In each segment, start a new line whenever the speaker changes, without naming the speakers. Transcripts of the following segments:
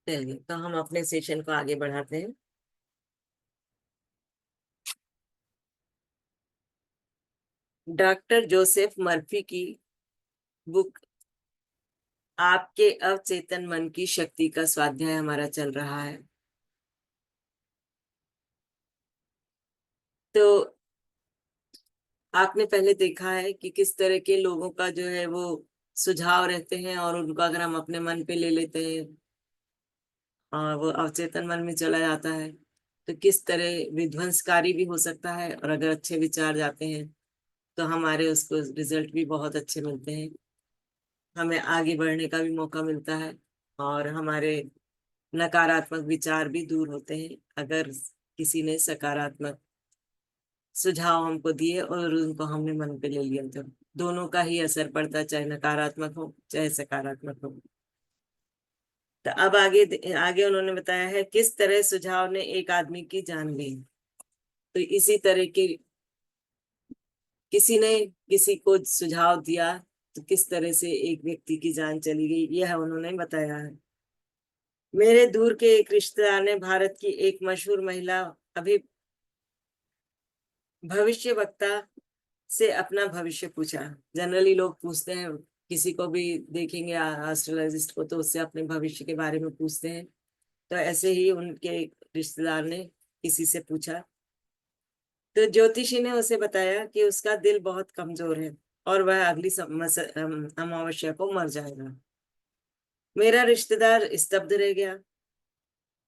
चलिए, तो हम अपने सेशन को आगे बढ़ाते हैं। डॉक्टर जोसेफ मर्फी की बुक आपके अवचेतन मन की शक्ति का स्वाध्याय हमारा चल रहा है। तो आपने पहले देखा है कि किस तरह के लोगों का जो है वो सुझाव रहते हैं, और उनको अगर हम अपने मन पे ले लेते हैं और वो अवचेतन मन में चला जाता है, तो किस तरह विध्वंसकारी भी हो सकता है। और अगर अच्छे विचार जाते हैं तो हमारे उसको रिजल्ट भी बहुत अच्छे मिलते हैं, हमें आगे बढ़ने का भी मौका मिलता है, और हमारे नकारात्मक विचार भी दूर होते हैं अगर किसी ने सकारात्मक सुझाव हमको दिए और उनको हमने मन पे ले लिया। तो दोनों का ही असर पड़ता है, चाहे नकारात्मक हो चाहे सकारात्मक हो। तो अब आगे आगे उन्होंने बताया है किस तरह सुझाव ने एक आदमी की जान ली। तो इसी तरह की किसी ने किसी को सुझाव दिया, तो किस तरह से एक व्यक्ति की जान चली गई, यह उन्होंने बताया है। मेरे दूर के एक रिश्तेदार ने भारत की एक मशहूर महिला अभी भविष्य वक्ता से अपना भविष्य पूछा। जनरली लोग पूछते हैं, किसी को भी देखेंगे एस्ट्रोलॉजिस्ट को तो उससे अपने भविष्य के बारे में पूछते हैं। तो ऐसे ही उनके रिश्तेदार ने किसी से पूछा, तो ज्योतिषी ने उसे बताया कि उसका दिल बहुत कमजोर है और वह अगली अमावस्या को मर जाएगा। मेरा रिश्तेदार स्तब्ध रह गया।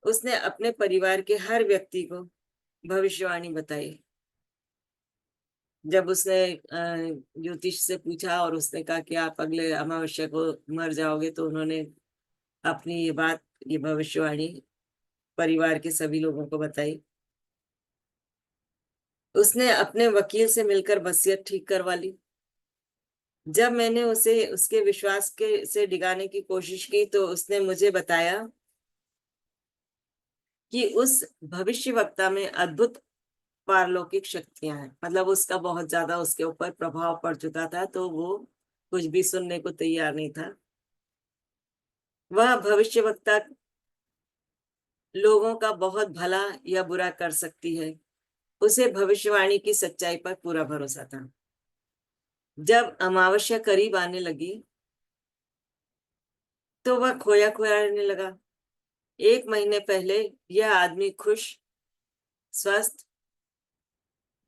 उसने अपने परिवार के हर व्यक्ति को भविष्यवाणी बताई। जब उसने ज्योतिष से पूछा और उसने कहा कि आप अगले अमावस्या को मर जाओगे, तो उन्होंने अपनी ये बात, ये भविष्यवाणी परिवार के सभी लोगों को बताई। उसने अपने वकील से मिलकर वसीयत ठीक करवा ली। जब मैंने उसे उसके विश्वास के से डिगाने की कोशिश की, तो उसने मुझे बताया कि उस भविष्य वक्ता में अद्भुत पारलौकिक शक्तियां हैं। मतलब उसका बहुत ज्यादा उसके ऊपर प्रभाव पड़ चुका था, तो वो कुछ भी सुनने को तैयार नहीं था। वह भविष्य वक्ता लोगों का बहुत भला या बुरा कर सकती है। उसे भविष्यवाणी की सच्चाई पर पूरा भरोसा था। जब अमावस्या करीब आने लगी, तो वह खोया खोया रहने लगा। एक महीने पहले यह आदमी खुश, स्वस्थ,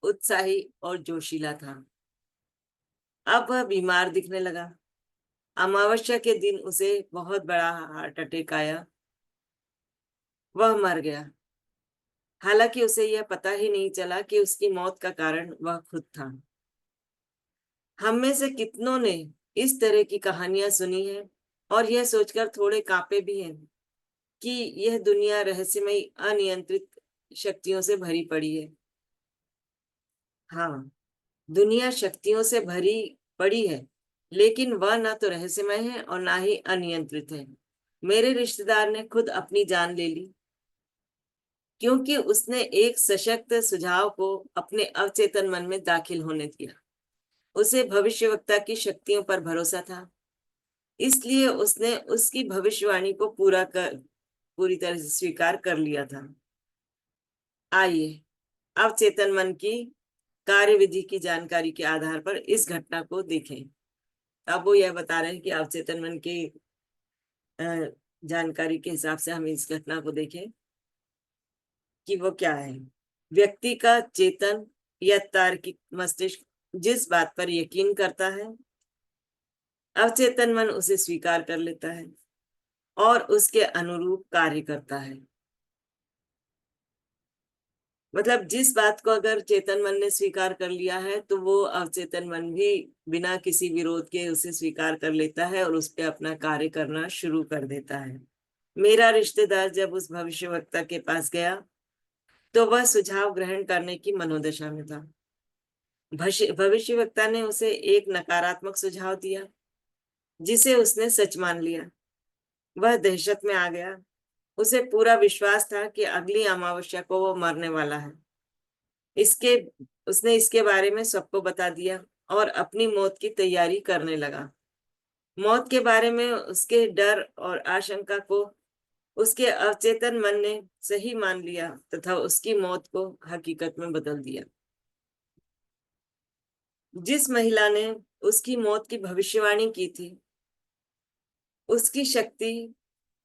उत्साही और जोशीला था। अब वह बीमार दिखने लगा। अमावस्या के दिन उसे बहुत बड़ा हार्ट अटैक आया। वह मर गया। हालांकि उसे यह पता ही नहीं चला कि उसकी मौत का कारण वह खुद था। हम में से कितनों ने इस तरह की कहानियां सुनी है और यह सोचकर थोड़े कांपे भी हैं कि यह दुनिया रहस्यमयी अनियंत्रित शक्तियों से भरी पड़ी है। हाँ, दुनिया शक्तियों से भरी पड़ी है, लेकिन वह ना तो रहस्यमय है और ना ही अनियंत्रित है। मेरे रिश्तेदार ने खुद अपनी जान ले ली, क्योंकि उसने एक सशक्त सुझाव को अपने अवचेतन मन में दाखिल होने दिया। उसे भविष्यवक्ता की शक्तियों पर भरोसा था, इसलिए उसने उसकी भविष्यवाणी को पूरी तरह से स्वीकार कर लिया था। आइए अवचेतन मन की कार्यविधि की जानकारी के आधार पर इस घटना को देखें। अब वो यह बता रहे हैं कि अवचेतन मन की जानकारी के हिसाब से हम इस घटना को देखें कि वो क्या है। व्यक्ति का चेतन या तार्किक मस्तिष्क जिस बात पर यकीन करता है, अवचेतन मन उसे स्वीकार कर लेता है और उसके अनुरूप कार्य करता है। मतलब जिस बात को अगर चेतन मन ने स्वीकार कर लिया है, तो वो अवचेतन मन भी बिना किसी विरोध के उसे स्वीकार कर लेता है और उस पर अपना कार्य करना शुरू कर देता है। मेरा रिश्तेदार जब उस भविष्यवक्ता के पास गया, तो वह सुझाव ग्रहण करने की मनोदशा में था। भविष्यवक्ता ने उसे एक नकारात्मक सुझाव दिया, जिसे उसने सच मान लिया। वह दहशत में आ गया। उसे पूरा विश्वास था कि अगली अमावस्या को वो मरने वाला है। इसके उसने इसके बारे में सबको बता दिया और अपनी मौत की तैयारी करने लगा। मौत के बारे में उसके डर और आशंका को उसके अवचेतन मन ने सही मान लिया तथा उसकी मौत को हकीकत में बदल दिया। जिस महिला ने उसकी मौत की भविष्यवाणी की थी, उसकी शक्ति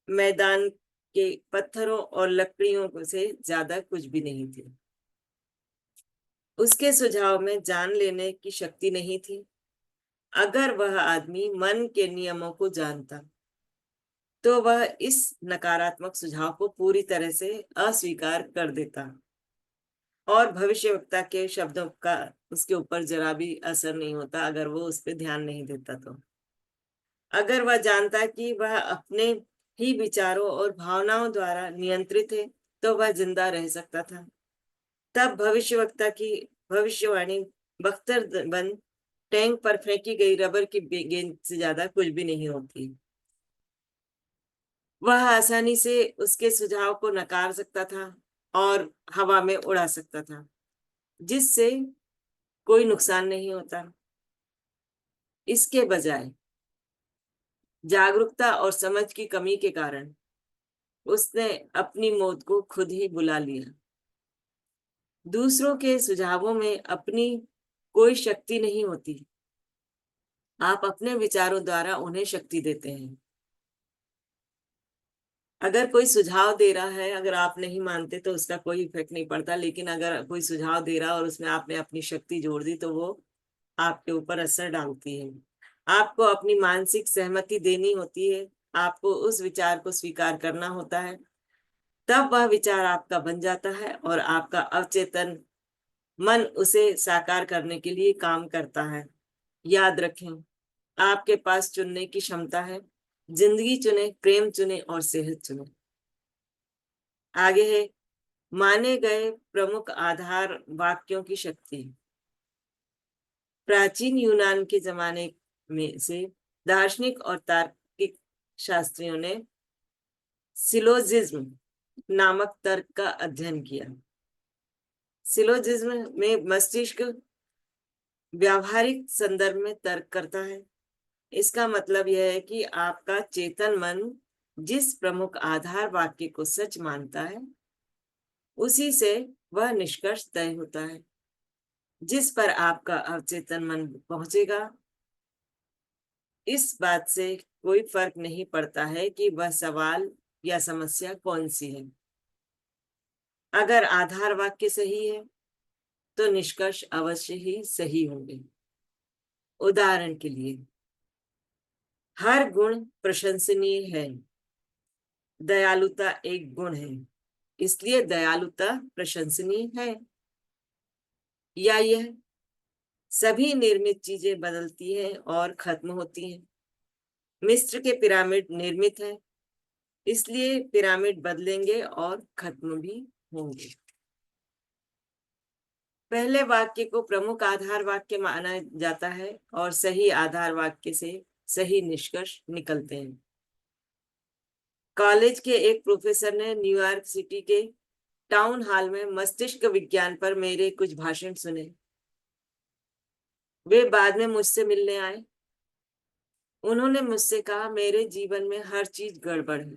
मैदान के पत्थरों और लकड़ियों से ज्यादा कुछ भी नहीं थी। उसके सुझाव में जान लेने की शक्ति नहीं थी। अगर वह आदमी मन के नियमों को जानता तो वह इस नकारात्मक सुझाव को पूरी तरह से अस्वीकार कर देता और भविष्यवक्ता के शब्दों का उसके ऊपर जरा भी असर नहीं होता अगर वो उस पर ध्यान नहीं देता। तो अगर वह जानता कि वह अपने ही विचारों और भावनाओं द्वारा नियंत्रित है तो वह जिंदा रह सकता था। तब भविष्यवक्ता की भविष्यवाणी बख्तर बंद टैंक पर फेंकी गई रबर की गेंद से ज्यादा कुछ भी नहीं होती। वह आसानी से उसके सुझाव को नकार सकता था और हवा में उड़ा सकता था, जिससे कोई नुकसान नहीं होता। इसके बजाय जागरूकता और समझ की कमी के कारण उसने अपनी मौत को खुद ही बुला लिया। दूसरों के सुझावों में अपनी कोई शक्ति नहीं होती। आप अपने विचारों द्वारा उन्हें शक्ति देते हैं। अगर कोई सुझाव दे रहा है, अगर आप नहीं मानते तो उसका कोई इफेक्ट नहीं पड़ता, लेकिन अगर कोई सुझाव दे रहा और उसमें आपने अपनी शक्ति जोड़ दी तो वो आपके ऊपर असर डालती है। आपको अपनी मानसिक सहमति देनी होती है, आपको उस विचार को स्वीकार करना होता है, तब वह विचार आपका बन जाता है और आपका अवचेतन मन उसे साकार करने के लिए काम करता है। याद रखें, आपके पास चुनने की क्षमता है। जिंदगी चुने, प्रेम चुने और सेहत चुने। आगे है माने गए प्रमुख आधार वाक्यों की शक्ति। प्राचीन यूनान के जमाने में से दार्शनिक और तार्किक शास्त्रियों ने सिलोजिज्म नामक तर्क का अध्ययन किया। सिलोजिज्म में मस्तिष्क व्यावहारिक संदर्भ में तर्क करता है। इसका मतलब यह है कि आपका चेतन मन जिस प्रमुख आधार वाक्य को सच मानता है उसी से वह निष्कर्ष तय होता है। जिस पर आपका अवचेतन मन पहुंचेगा, इस बात से कोई फर्क नहीं पड़ता है कि वह सवाल या समस्या कौन सी है। अगर आधार वाक्य सही है तो निष्कर्ष अवश्य ही सही होंगे। उदाहरण के लिए, हर गुण प्रशंसनीय है। दयालुता एक गुण है, इसलिए दयालुता प्रशंसनीय है। या यह सभी निर्मित चीजें बदलती हैं और खत्म होती हैं। मिस्र के पिरामिड निर्मित है, इसलिए पिरामिड बदलेंगे और खत्म भी होंगे। पहले वाक्य को प्रमुख आधार वाक्य माना जाता है और सही आधार वाक्य से सही निष्कर्ष निकलते हैं। कॉलेज के एक प्रोफेसर ने न्यूयॉर्क सिटी के टाउन हॉल में मस्तिष्क विज्ञान पर मेरे कुछ भाषण सुने। वे बाद में मुझसे मिलने आए। उन्होंने मुझसे कहा, मेरे जीवन में हर चीज गड़बड़ है।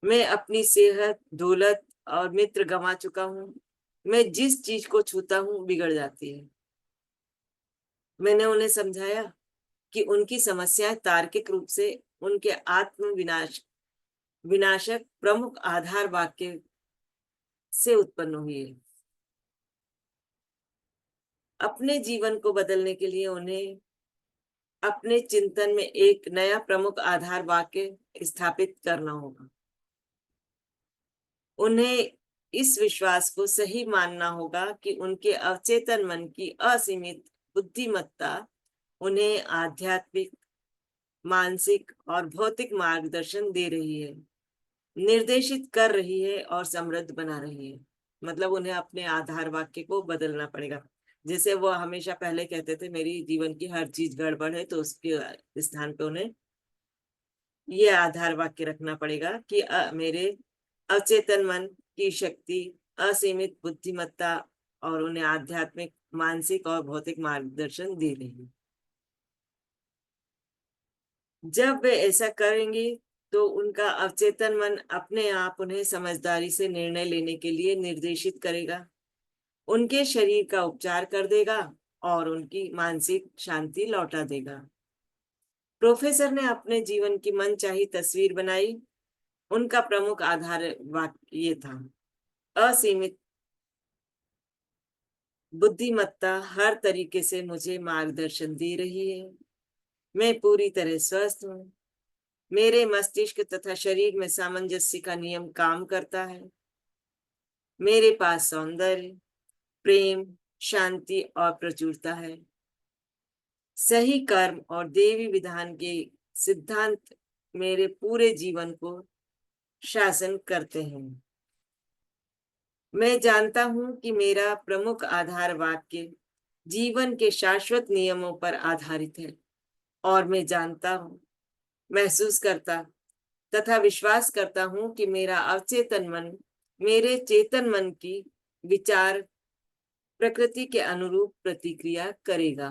मैं अपनी सेहत, दौलत और मित्र गंवा चुका हूँ। मैं जिस चीज को छूता हूँ बिगड़ जाती है। मैंने उन्हें समझाया कि उनकी समस्याएं तार्किक रूप से उनके आत्म विनाशक प्रमुख आधार वाक्य से उत्पन्न हुई है। अपने जीवन को बदलने के लिए उन्हें अपने चिंतन में एक नया प्रमुख आधार वाक्य स्थापित करना होगा। उन्हें इस विश्वास को सही मानना होगा कि उनके अवचेतन मन की असीमित बुद्धिमत्ता उन्हें आध्यात्मिक, मानसिक और भौतिक मार्गदर्शन दे रही है, निर्देशित कर रही है और समृद्ध बना रही है। मतलब उन्हें अपने आधार वाक्य को बदलना पड़ेगा। जैसे वो हमेशा पहले कहते थे मेरी जीवन की हर चीज गड़बड़ है, तो उसके स्थान पे उन्हें ये आधार वाक्य रखना पड़ेगा कि मेरे अचेतन मन की शक्ति असीमित बुद्धिमत्ता और उन्हें आध्यात्मिक, मानसिक और भौतिक मार्गदर्शन दे रही है। जब वे ऐसा करेंगे तो उनका अवचेतन मन अपने आप उन्हें समझदारी से निर्णय लेने के लिए निर्देशित करेगा, उनके शरीर का उपचार कर देगा और उनकी मानसिक शांति लौटा देगा। प्रोफेसर ने अपने जीवन की मनचाही तस्वीर बनाई। उनका प्रमुख आधार वाक्य ये था, असीमित बुद्धिमत्ता हर तरीके से मुझे मार्गदर्शन दे रही है। मैं पूरी तरह स्वस्थ हूँ। मेरे मस्तिष्क तथा शरीर में सामंजस्य का नियम काम करता है। मेरे पास सौंदर्य, प्रेम, शांति और प्रचुरता है। सही कर्म और देवी विधान के सिद्धांत मेरे पूरे जीवन को शासन करते हैं। मैं जानता हूं कि मेरा प्रमुख आधार वाक्य जीवन के शाश्वत नियमों पर आधारित है और मैं जानता हूं, महसूस करता तथा विश्वास करता हूं कि मेरा अवचेतन मन मेरे चेतन मन की विचार प्रकृति के अनुरूप प्रतिक्रिया करेगा।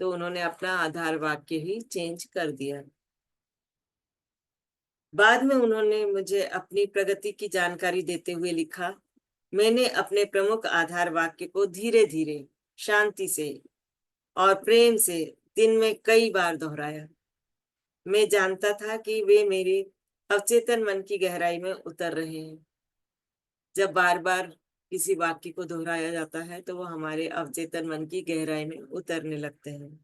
तो उन्होंने अपना आधार वाक्य ही चेंज कर दिया। बाद में उन्होंने मुझे अपनी प्रगति की जानकारी देते हुए लिखा, मैंने अपने प्रमुख आधार वाक्य को धीरे धीरे, शांति से और प्रेम से दिन में कई बार दोहराया। मैं जानता था कि वे मेरे अवचेतन मन की गहराई में उतर रहे हैं। जब बार बार किसी वाक्य को दोहराया जाता है तो वो हमारे अवचेतन मन की गहराई में उतरने लगते हैं।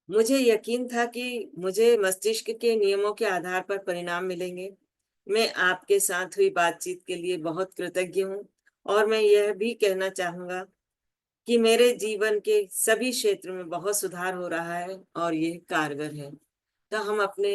मुझे यकीन था कि मुझे मस्तिष्क के नियमों के आधार पर परिणाम मिलेंगे। मैं आपके साथ हुई बातचीत के लिए बहुत कृतज्ञ हूँ और मैं यह भी कहना चाहूंगा कि मेरे जीवन के सभी क्षेत्र में बहुत सुधार हो रहा है और यह कारगर है। तो हम अपने